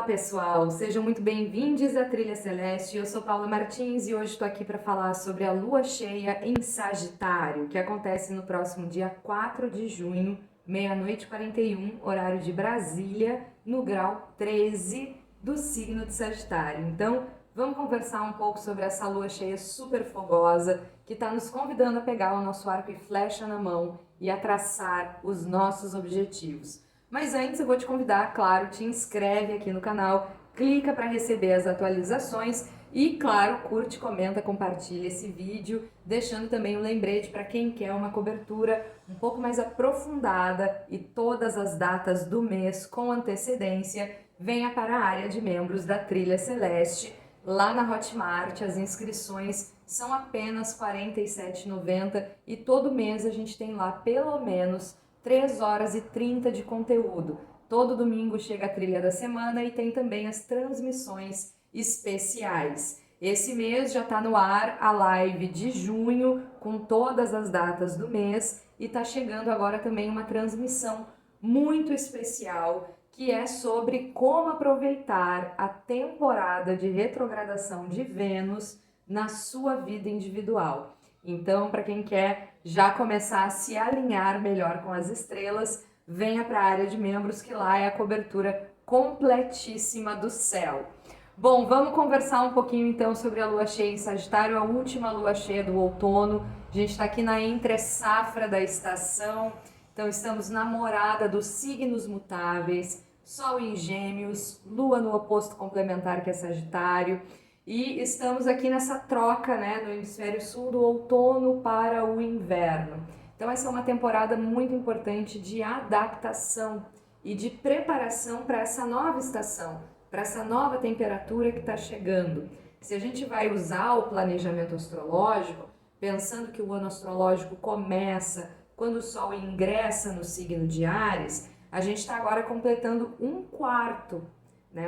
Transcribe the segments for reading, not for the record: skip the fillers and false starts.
pessoal, sejam muito bem-vindos à Trilha Celeste. Eu sou Paula Martins e hoje estou aqui para falar sobre a lua cheia em Sagitário, que acontece no próximo dia 4 de junho, meia-noite e 41, horário de Brasília, no grau 13 do signo de Sagitário. Então, vamos conversar um pouco sobre essa lua cheia super fogosa que está nos convidando a pegar o nosso arco e flecha na mão e a traçar os nossos objetivos. Mas antes eu vou te convidar, claro, te inscreve aqui no canal, clica para receber as atualizações e, claro, curte, comenta, compartilha esse vídeo, deixando também um lembrete para quem quer uma cobertura um pouco mais aprofundada e todas as datas do mês com antecedência, venha para a área de membros da Trilha Celeste. Lá na Hotmart, as inscrições são apenas R$ 47,90 e todo mês a gente tem lá pelo menos 3 horas e 30 de conteúdo. Todo domingo chega a trilha da semana e tem também as transmissões especiais. Esse mês já está no ar a live de junho com todas as datas do mês e está chegando agora também uma transmissão muito especial que é sobre como aproveitar a temporada de retrogradação de Vênus na sua vida individual. Então, para quem quer já começar a se alinhar melhor com as estrelas, venha para a área de membros, que lá é a cobertura completíssima do céu. Bom, vamos conversar um pouquinho então sobre a lua cheia em Sagitário, a última lua cheia do outono. A gente está aqui na entre-safra da estação, então estamos na morada dos signos mutáveis, Sol em Gêmeos, Lua no oposto complementar que é Sagitário. E estamos aqui nessa troca, né, no hemisfério sul do outono para o inverno. Então essa é uma temporada muito importante de adaptação e de preparação para essa nova estação, para essa nova temperatura que está chegando. Se a gente vai usar o planejamento astrológico, pensando que o ano astrológico começa quando o Sol ingressa no signo de Áries, a gente está agora completando um quarto.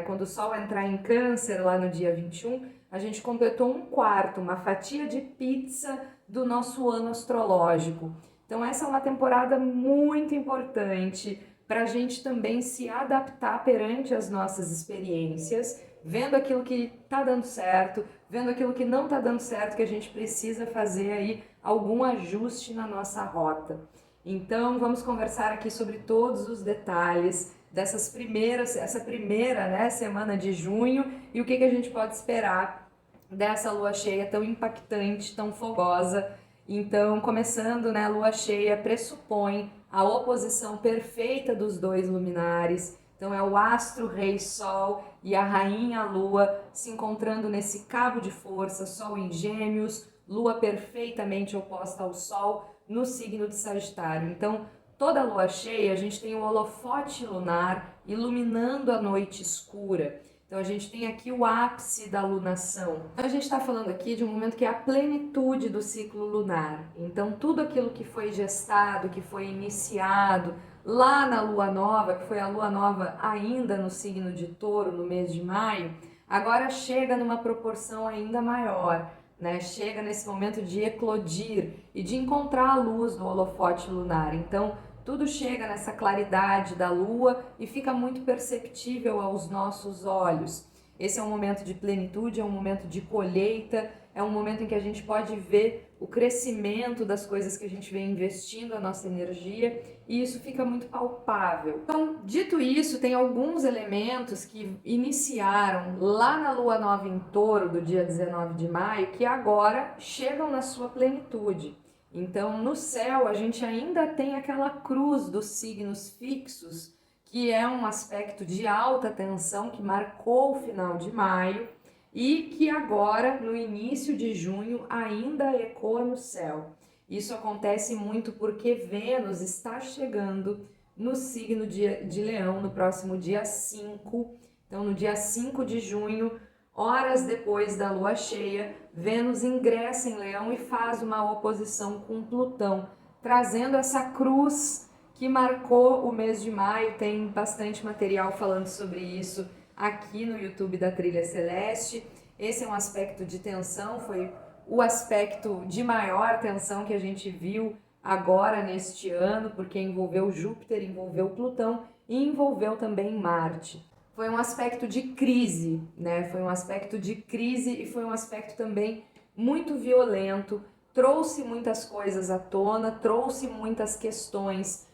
Quando o Sol entrar em Câncer lá no dia 21, a gente completou um quarto, uma fatia de pizza do nosso ano astrológico. Então essa é uma temporada muito importante para a gente também se adaptar perante as nossas experiências, vendo aquilo que está dando certo, vendo aquilo que não está dando certo, que a gente precisa fazer aí algum ajuste na nossa rota. Então vamos conversar aqui sobre todos os detalhes essa primeira semana de junho e o que a gente pode esperar dessa lua cheia tão impactante, tão fogosa. Então, começando, a lua cheia pressupõe a oposição perfeita dos dois luminares. Então, é o astro rei Sol e a rainha Lua se encontrando nesse cabo de força, Sol em Gêmeos, Lua perfeitamente oposta ao Sol no signo de Sagitário. Então, toda lua cheia, a gente tem o holofote lunar iluminando a noite escura. Então, a gente tem aqui o ápice da lunação. Então, a gente está falando aqui de um momento que é a plenitude do ciclo lunar. Então, tudo aquilo que foi gestado, que foi iniciado lá na lua nova, que foi a lua nova ainda no signo de Touro, no mês de maio, agora chega numa proporção ainda maior. Chega nesse momento de eclodir e de encontrar a luz do holofote lunar. Então, tudo chega nessa claridade da lua e fica muito perceptível aos nossos olhos. Esse é um momento de plenitude, é um momento de colheita, é um momento em que a gente pode ver o crescimento das coisas que a gente vem investindo a nossa energia e isso fica muito palpável. Então, dito isso, tem alguns elementos que iniciaram lá na lua nova em Touro do dia 19 de maio que agora chegam na sua plenitude. Então, no céu, a gente ainda tem aquela cruz dos signos fixos, que é um aspecto de alta tensão que marcou o final de maio e que agora, no início de junho, ainda ecoa no céu. Isso acontece muito porque Vênus está chegando no signo de Leão no próximo dia 5. Então, no dia 5 de junho, horas depois da lua cheia, Vênus ingressa em Leão e faz uma oposição com Plutão, trazendo essa cruz que marcou o mês de maio. Tem bastante material falando sobre isso aqui no YouTube da Trilha Celeste. Esse é um aspecto de tensão, foi o aspecto de maior tensão que a gente viu agora neste ano, porque envolveu Júpiter, envolveu Plutão e envolveu também Marte. foi um aspecto de crise, né? Foi um aspecto de crise e foi um aspecto também muito violento, trouxe muitas coisas à tona, trouxe muitas questões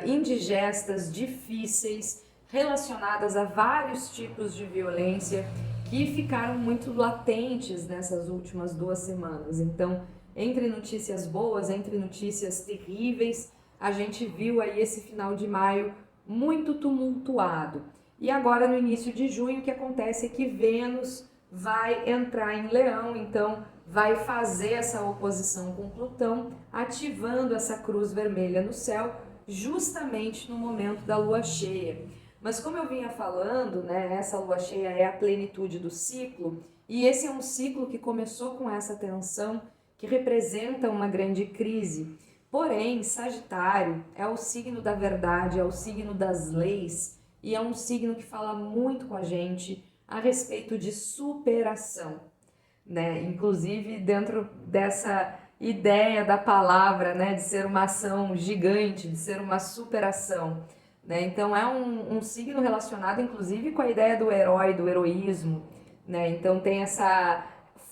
indigestas, difíceis, relacionadas a vários tipos de violência que ficaram muito latentes nessas últimas 2 semanas. Então, entre notícias boas, entre notícias terríveis, a gente viu aí esse final de maio muito tumultuado. E agora, no início de junho, o que acontece é que Vênus vai entrar em Leão, então vai fazer essa oposição com Plutão, ativando essa cruz vermelha no céu, justamente no momento da lua cheia. Mas como eu vinha falando, né, essa lua cheia é a plenitude do ciclo, e esse é um ciclo que começou com essa tensão, que representa uma grande crise. Porém, Sagitário é o signo da verdade, é o signo das leis, e é um signo que fala muito com a gente a respeito de superação, né? Inclusive dentro dessa ideia da palavra, né, de ser uma ação gigante, de ser uma superação, né? Então é um signo relacionado inclusive com a ideia do herói, do heroísmo, né? Então tem essa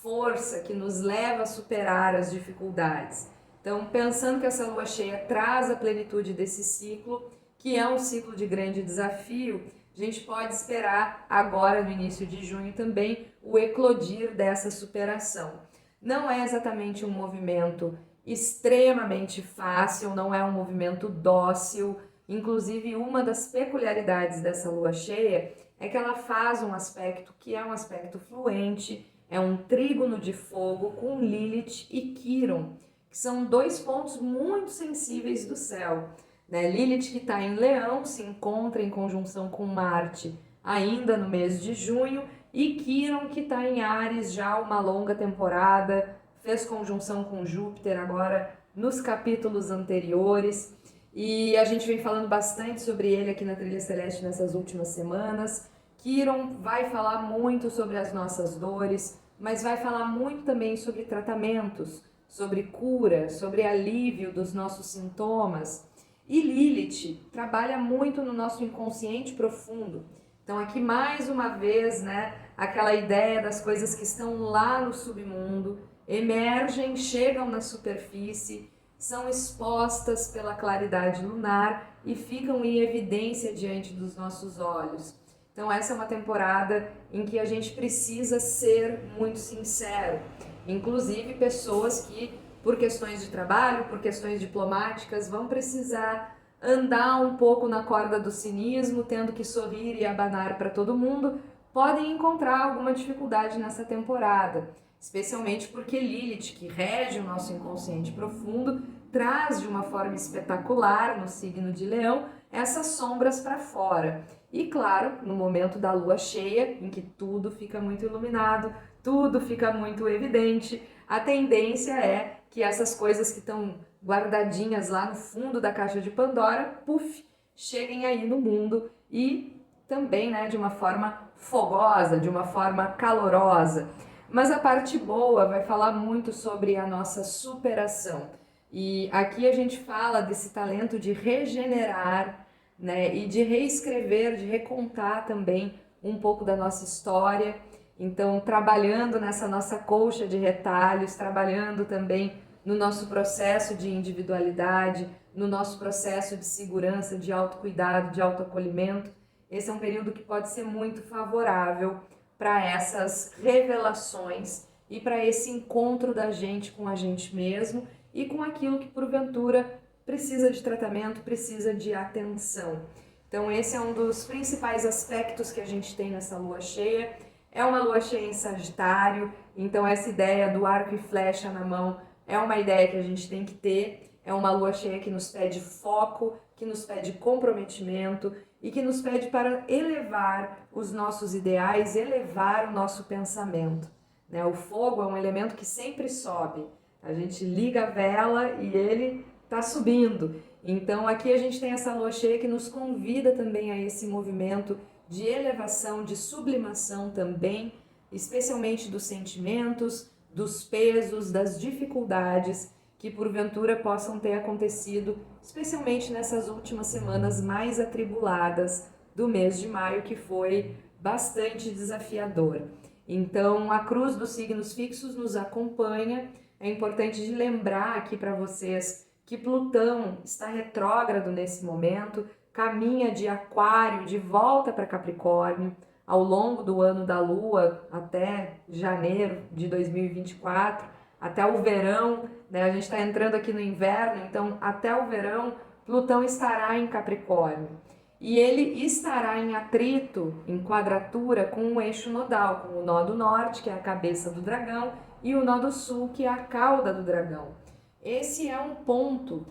força que nos leva a superar as dificuldades. Então, pensando que essa lua cheia traz a plenitude desse ciclo, que é um ciclo de grande desafio, a gente pode esperar agora, no início de junho também, o eclodir dessa superação. Não é exatamente um movimento extremamente fácil, não é um movimento dócil. Inclusive, uma das peculiaridades dessa lua cheia é que ela faz um aspecto que é um aspecto fluente, é um trígono de fogo com Lilith e Quiron, que são 2 pontos muito sensíveis do céu. Né? Lilith, que está em Leão, se encontra em conjunção com Marte ainda no mês de junho, e Quiron, que está em Áries já uma longa temporada, fez conjunção com Júpiter agora nos capítulos anteriores, e a gente vem falando bastante sobre ele aqui na Trilha Celeste nessas últimas semanas. Quiron vai falar muito sobre as nossas dores, mas vai falar muito também sobre tratamentos, sobre cura, sobre alívio dos nossos sintomas. E Lilith trabalha muito no nosso inconsciente profundo. Então aqui mais uma vez, né, aquela ideia das coisas que estão lá no submundo, emergem, chegam na superfície, são expostas pela claridade lunar e ficam em evidência diante dos nossos olhos. Então essa é uma temporada em que a gente precisa ser muito sincero. Inclusive pessoas que, por questões de trabalho, por questões diplomáticas, vão precisar andar um pouco na corda do cinismo, tendo que sorrir e abanar para todo mundo, podem encontrar alguma dificuldade nessa temporada, especialmente porque Lilith, que rege o nosso inconsciente profundo, traz de uma forma espetacular no signo de Leão essas sombras para fora. E claro, no momento da lua cheia, em que tudo fica muito iluminado, tudo fica muito evidente, a tendência é que essas coisas que estão guardadinhas lá no fundo da caixa de Pandora, puf, cheguem aí no mundo e também, né, de uma forma fogosa, de uma forma calorosa. Mas a parte boa vai falar muito sobre a nossa superação. E aqui a gente fala desse talento de regenerar, né, e de reescrever, de recontar também um pouco da nossa história. Então, trabalhando nessa nossa colcha de retalhos, trabalhando também no nosso processo de individualidade, no nosso processo de segurança, de autocuidado, de autoacolhimento. Esse é um período que pode ser muito favorável para essas revelações e para esse encontro da gente com a gente mesmo e com aquilo que porventura precisa de tratamento, precisa de atenção. Então esse é um dos principais aspectos que a gente tem nessa lua cheia. É uma lua cheia em Sagitário, então essa ideia do arco e flecha na mão é uma ideia que a gente tem que ter. É uma lua cheia que nos pede foco, que nos pede comprometimento e que nos pede para elevar os nossos ideais, elevar o nosso pensamento. Né? O fogo é um elemento que sempre sobe. A gente liga a vela e ele está subindo. Então aqui a gente tem essa lua cheia que nos convida também a esse movimento de elevação, de sublimação também, especialmente dos sentimentos, dos pesos, das dificuldades que porventura possam ter acontecido, especialmente nessas últimas semanas mais atribuladas do mês de maio, que foi bastante desafiador. Então, a cruz dos signos fixos nos acompanha. É importante de lembrar aqui para vocês que Plutão está retrógrado nesse momento, caminha de Aquário de volta para Capricórnio ao longo do ano da Lua até janeiro de 2024, até o verão, né? A gente está entrando aqui no inverno, então até o verão Plutão estará em Capricórnio. E ele estará em atrito, em quadratura com o eixo nodal, com o nó do norte, que é a cabeça do dragão, e o nó do sul, que é a cauda do dragão. Esse é um ponto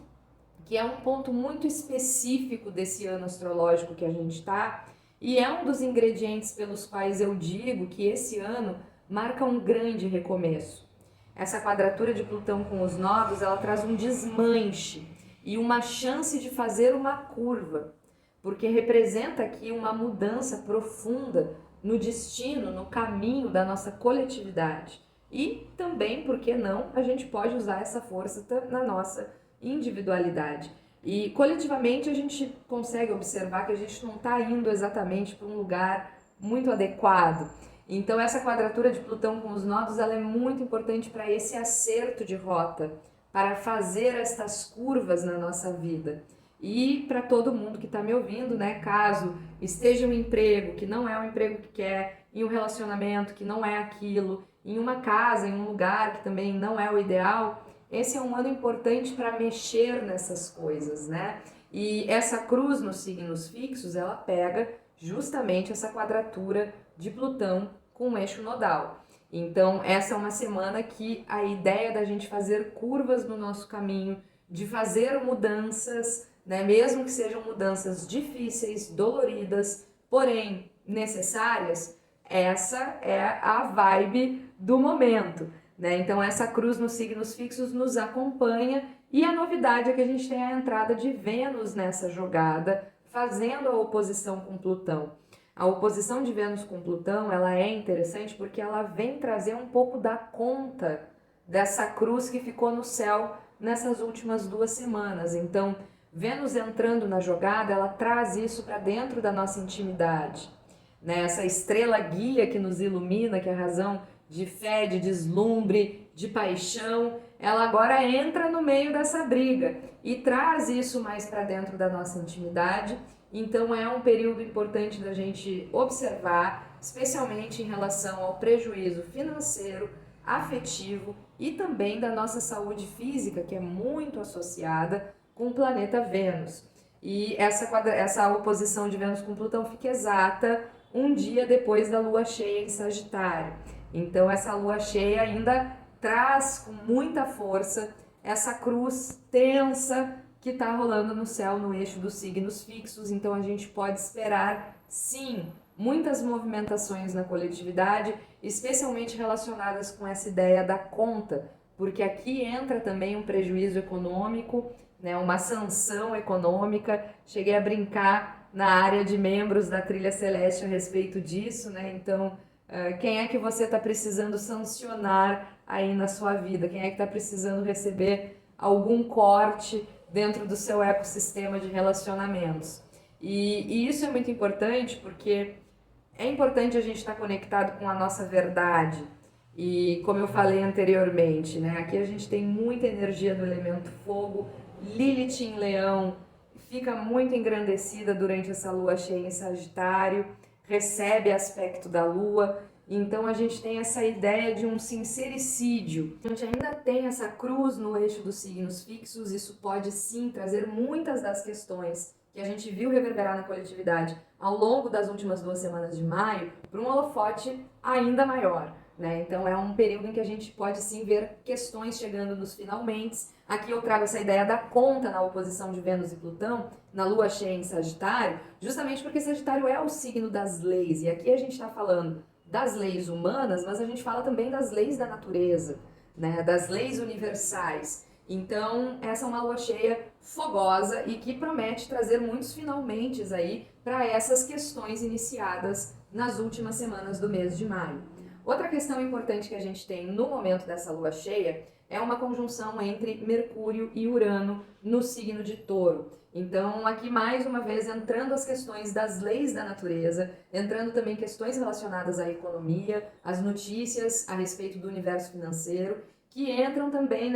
que é um ponto muito específico desse ano astrológico que a gente está, e é um dos ingredientes pelos quais eu digo que esse ano marca um grande recomeço. Essa quadratura de Plutão com os nodos, ela traz um desmanche e uma chance de fazer uma curva, porque representa aqui uma mudança profunda no destino, no caminho da nossa coletividade. E também, por que não, a gente pode usar essa força na nossa individualidade. E coletivamente a gente consegue observar que a gente não está indo exatamente para um lugar muito adequado. Então essa quadratura de Plutão com os nodos, ela é muito importante para esse acerto de rota, para fazer estas curvas na nossa vida. E para todo mundo que está me ouvindo, né, caso esteja um emprego que não é o emprego que quer, em um relacionamento que não é aquilo, em uma casa, em um lugar que também não é o ideal, esse é um ano importante para mexer nessas coisas, né? E essa cruz nos signos fixos, ela pega justamente essa quadratura de Plutão com o eixo nodal. Então, essa é uma semana que a ideia da gente fazer curvas no nosso caminho, de fazer mudanças, né? Mesmo que sejam mudanças difíceis, doloridas, porém necessárias, essa é a vibe do momento, né? Então essa cruz nos signos fixos nos acompanha, e a novidade é que a gente tem a entrada de Vênus nessa jogada, fazendo a oposição com Plutão. A oposição de Vênus com Plutão, ela é interessante porque ela vem trazer um pouco da conta dessa cruz que ficou no céu nessas últimas 2 semanas. Então, Vênus entrando na jogada, ela traz isso para dentro da nossa intimidade, né? Essa estrela guia que nos ilumina, que é a razão de fé, de deslumbre, de paixão, ela agora entra no meio dessa briga e traz isso mais para dentro da nossa intimidade. Então é um período importante da gente observar, especialmente em relação ao prejuízo financeiro, afetivo e também da nossa saúde física, que é muito associada com o planeta Vênus. E essa oposição de Vênus com Plutão fica exata um dia depois da lua cheia em Sagitário. Então essa lua cheia ainda traz com muita força essa cruz tensa que está rolando no céu no eixo dos signos fixos. Então a gente pode esperar, sim, muitas movimentações na coletividade, especialmente relacionadas com essa ideia da conta, porque aqui entra também um prejuízo econômico, né, uma sanção econômica. Cheguei a brincar na área de membros da Trilha Celeste a respeito disso, né? Então, quem é que você está precisando sancionar aí na sua vida? Quem é que está precisando receber algum corte dentro do seu ecossistema de relacionamentos? E isso é muito importante porque é importante a gente estar conectado com a nossa verdade. E como eu falei anteriormente, né, aqui a gente tem muita energia do elemento fogo, Lilith em Leão, fica muito engrandecida durante essa lua cheia em Sagitário, recebe aspecto da lua, então a gente tem essa ideia de um sincericídio. A gente ainda tem essa cruz no eixo dos signos fixos, isso pode sim trazer muitas das questões que a gente viu reverberar na coletividade ao longo das últimas 2 semanas de maio para um holofote ainda maior, né? Então é um período em que a gente pode sim ver questões chegando nos finalmente. Aqui eu trago essa ideia da conta na oposição de Vênus e Plutão, na lua cheia em Sagitário, justamente porque Sagitário é o signo das leis, e aqui a gente está falando das leis humanas, mas a gente fala também das leis da natureza, né? Das leis universais. Então, essa é uma lua cheia fogosa e que promete trazer muitos finalmente aí para essas questões iniciadas nas últimas semanas do mês de maio. Outra questão importante que a gente tem no momento dessa lua cheia é uma conjunção entre Mercúrio e Urano no signo de Touro. Então, aqui mais uma vez entrando as questões das leis da natureza, entrando também questões relacionadas à economia, as notícias a respeito do universo financeiro, que entram também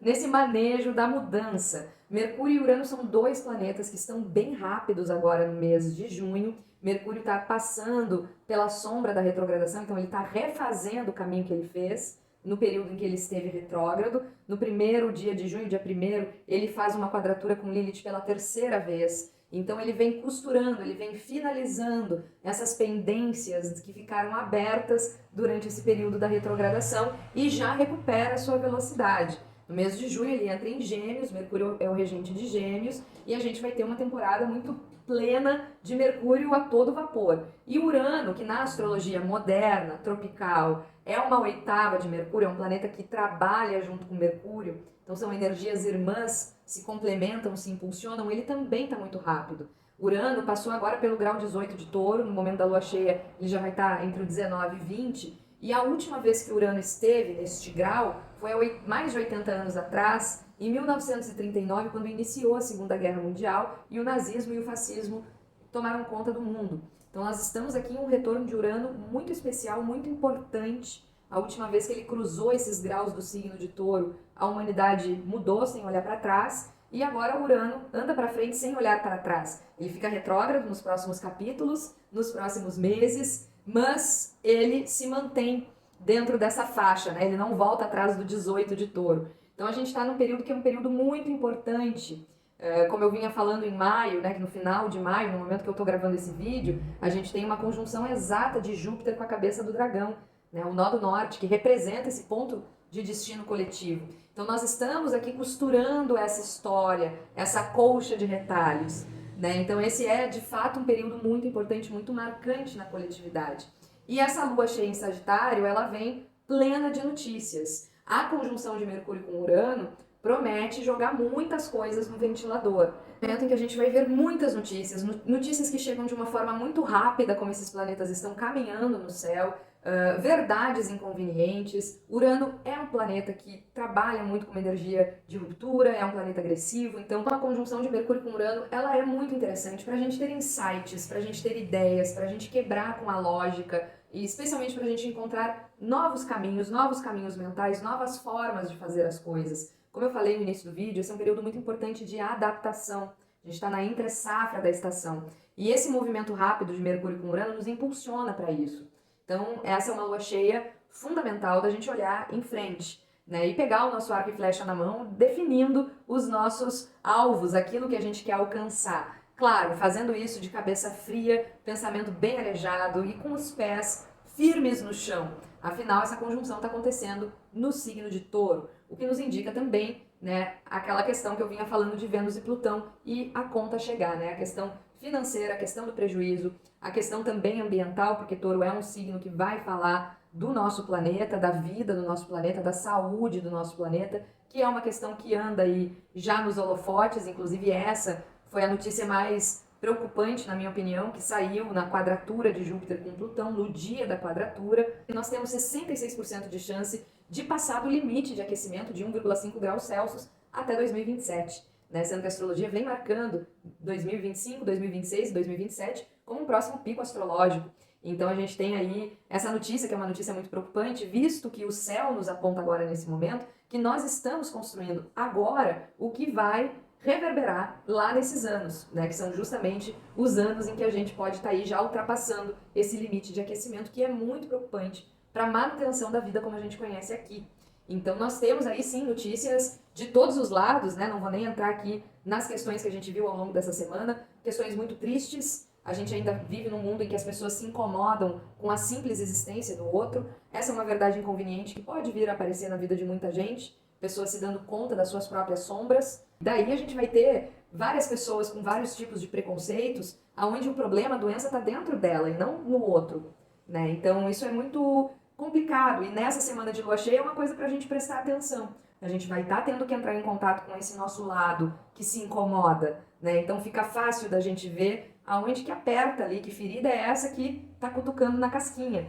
nesse manejo da mudança. Mercúrio e Urano são dois planetas que estão bem rápidos agora no mês de junho. Mercúrio está passando pela sombra da retrogradação, então ele está refazendo o caminho que ele fez no período em que ele esteve retrógrado. No primeiro dia de junho, dia 1º, ele faz uma quadratura com Lilith pela terceira vez. Então ele vem costurando, ele vem finalizando essas pendências que ficaram abertas durante esse período da retrogradação e já recupera a sua velocidade. No mês de junho ele entra em Gêmeos, Mercúrio é o regente de Gêmeos, e a gente vai ter uma temporada muito plena de Mercúrio a todo vapor. E Urano, que na astrologia moderna, tropical, é uma oitava de Mercúrio, é um planeta que trabalha junto com Mercúrio, então são energias irmãs, se complementam, se impulsionam, ele também está muito rápido. Urano passou agora pelo grau 18 de Touro, no momento da lua cheia ele já vai estar entre o 19 e 20, e a última vez que Urano esteve neste grau foi há mais de 80 anos atrás, em 1939, quando iniciou a Segunda Guerra Mundial e o nazismo e o fascismo tomaram conta do mundo. Então nós estamos aqui em um retorno de Urano muito especial, muito importante. A última vez que ele cruzou esses graus do signo de Touro, a humanidade mudou sem olhar para trás, e agora Urano anda para frente sem olhar para trás. Ele fica retrógrado nos próximos capítulos, nos próximos meses, mas ele se mantém dentro dessa faixa, né? Ele não volta atrás do 18 de Touro. Então a gente está num período que é um período muito importante. Como eu vinha falando em maio, né, que no final de maio, no momento que eu estou gravando esse vídeo, a gente tem uma conjunção exata de Júpiter com a cabeça do dragão, né, o nó do norte, que representa esse ponto de destino coletivo. Então nós estamos aqui costurando essa história, essa colcha de retalhos, né? Então esse é de fato um período muito importante, muito marcante na coletividade. E essa lua cheia em Sagitário, ela vem plena de notícias. A conjunção de Mercúrio com Urano promete jogar muitas coisas no ventilador. Momento em que a gente vai ver muitas notícias, notícias que chegam de uma forma muito rápida, como esses planetas estão caminhando no céu, verdades inconvenientes. Urano é um planeta que trabalha muito com uma energia de ruptura, é um planeta agressivo, então a conjunção de Mercúrio com Urano, ela é muito interessante para a gente ter insights, para a gente ter ideias, para a gente quebrar com a lógica, e especialmente para a gente encontrar novos caminhos mentais, novas formas de fazer as coisas. Como eu falei no início do vídeo, esse é um período muito importante de adaptação. A gente está na entre-safra da estação. E esse movimento rápido de Mercúrio com Urano nos impulsiona para isso. Então, essa é uma lua cheia fundamental da gente olhar em frente, né? E pegar o nosso arco e flecha na mão, definindo os nossos alvos, aquilo que a gente quer alcançar. Claro, fazendo isso de cabeça fria, pensamento bem arejado e com os pés firmes no chão. Afinal, essa conjunção está acontecendo no signo de Touro, o que nos indica também, né, aquela questão que eu vinha falando de Vênus e Plutão e a conta chegar, né, a questão financeira, a questão do prejuízo, a questão também ambiental, porque Touro é um signo que vai falar do nosso planeta, da vida do nosso planeta, da saúde do nosso planeta, que é uma questão que anda aí já nos holofotes, inclusive essa foi a notícia mais preocupante, na minha opinião, que saiu na quadratura de Júpiter com Plutão, no dia da quadratura. Nós temos 66% de chance de passar do limite de aquecimento de 1,5 graus Celsius até 2027. Né? Sendo que a astrologia vem marcando 2025, 2026 e 2027 como um próximo pico astrológico. Então a gente tem aí essa notícia, que é uma notícia muito preocupante, visto que o céu nos aponta agora nesse momento, que nós estamos construindo agora o que vai reverberar lá nesses anos, né, que são justamente os anos em que a gente pode estar aí já ultrapassando esse limite de aquecimento, que é muito preocupante para a manutenção da vida como a gente conhece aqui. Então nós temos aí sim notícias de todos os lados, né, não vou nem entrar aqui nas questões que a gente viu ao longo dessa semana, questões muito tristes. A gente ainda vive num mundo em que as pessoas se incomodam com a simples existência do outro. Essa é uma verdade inconveniente que pode vir a aparecer na vida de muita gente, pessoas se dando conta das suas próprias sombras. Daí a gente vai ter várias pessoas com vários tipos de preconceitos, onde o problema, a doença está dentro dela e não no outro, né? Então isso é muito complicado, e nessa semana de lua cheia é uma coisa para a gente prestar atenção. A gente vai estar tendo que entrar em contato com esse nosso lado que se incomoda, né? Então fica fácil da gente ver aonde que aperta ali, que ferida é essa que está cutucando na casquinha.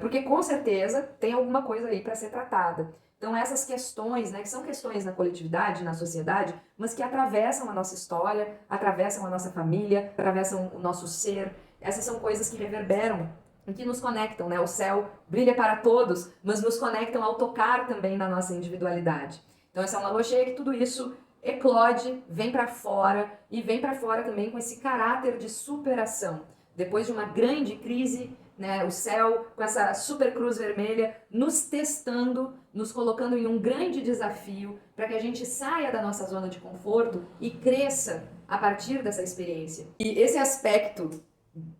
Porque com certeza tem alguma coisa aí para ser tratada. Então essas questões, né, que são questões na coletividade, na sociedade, mas que atravessam a nossa história, atravessam a nossa família, atravessam o nosso ser, essas são coisas que reverberam e que nos conectam, né? O céu brilha para todos, mas nos conectam ao tocar também na nossa individualidade. Então essa é uma lua cheia que tudo isso eclode, vem para fora e vem para fora também com esse caráter de superação. Depois de uma grande crise, né, o céu com essa super cruz vermelha nos testando, nos colocando em um grande desafio para que a gente saia da nossa zona de conforto e cresça a partir dessa experiência. E esse aspecto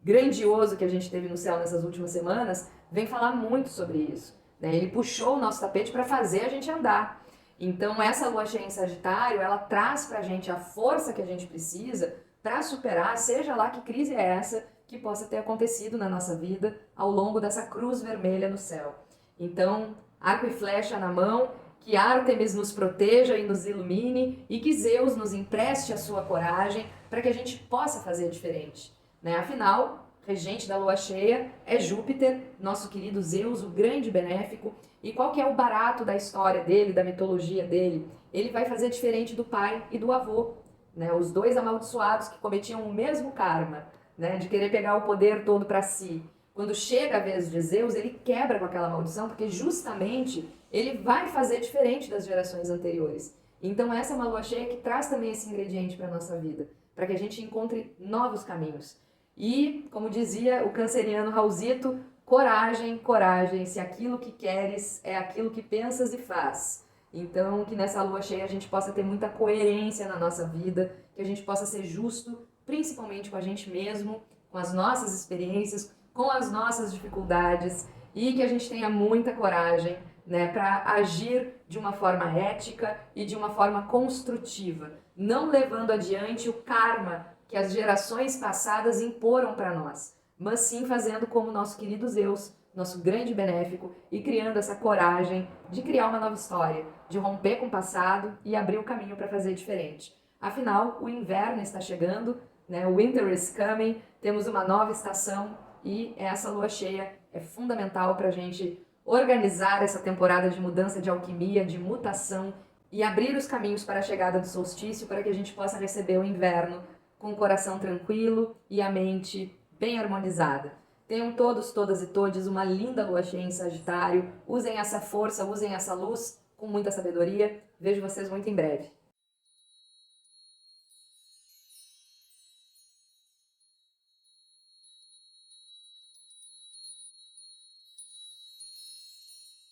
grandioso que a gente teve no céu nessas últimas semanas vem falar muito sobre isso, né? Ele puxou o nosso tapete para fazer a gente andar. Então essa lua cheia em Sagitário, ela traz pra gente a força que a gente precisa para superar, seja lá que crise é essa que possa ter acontecido na nossa vida ao longo dessa cruz vermelha no céu. Então, arco e flecha na mão, que Ártemis nos proteja e nos ilumine e que Zeus nos empreste a sua coragem para que a gente possa fazer diferente, né? Afinal, regente da lua cheia é Júpiter, nosso querido Zeus, o grande benéfico. E qual que é o barato da história dele, da mitologia dele? Ele vai fazer diferente do pai e do avô, né? Os dois amaldiçoados que cometiam o mesmo karma, né? De querer pegar o poder todo para si. Quando chega a vez de Zeus, ele quebra com aquela maldição, porque justamente ele vai fazer diferente das gerações anteriores. Então essa é uma lua cheia que traz também esse ingrediente para a nossa vida, para que a gente encontre novos caminhos. E, como dizia o canceriano Raulzito, coragem, coragem, se aquilo que queres é aquilo que pensas e faz. Então, que nessa lua cheia a gente possa ter muita coerência na nossa vida, que a gente possa ser justo, principalmente com a gente mesmo, com as nossas experiências, com as nossas dificuldades, e que a gente tenha muita coragem, né, para agir de uma forma ética e de uma forma construtiva, não levando adiante o karma que as gerações passadas imporam para nós, mas sim fazendo como nosso querido Zeus, nosso grande benéfico, e criando essa coragem de criar uma nova história, de romper com o passado e abrir o caminho para fazer diferente. Afinal, o inverno está chegando, né? Winter is coming, temos uma nova estação e essa lua cheia é fundamental para a gente organizar essa temporada de mudança, de alquimia, de mutação e abrir os caminhos para a chegada do solstício para que a gente possa receber o inverno com o coração tranquilo e a mente bem harmonizada. Tenham todos, todas e todes uma linda lua cheia em Sagitário. Usem essa força, usem essa luz com muita sabedoria. Vejo vocês muito em breve.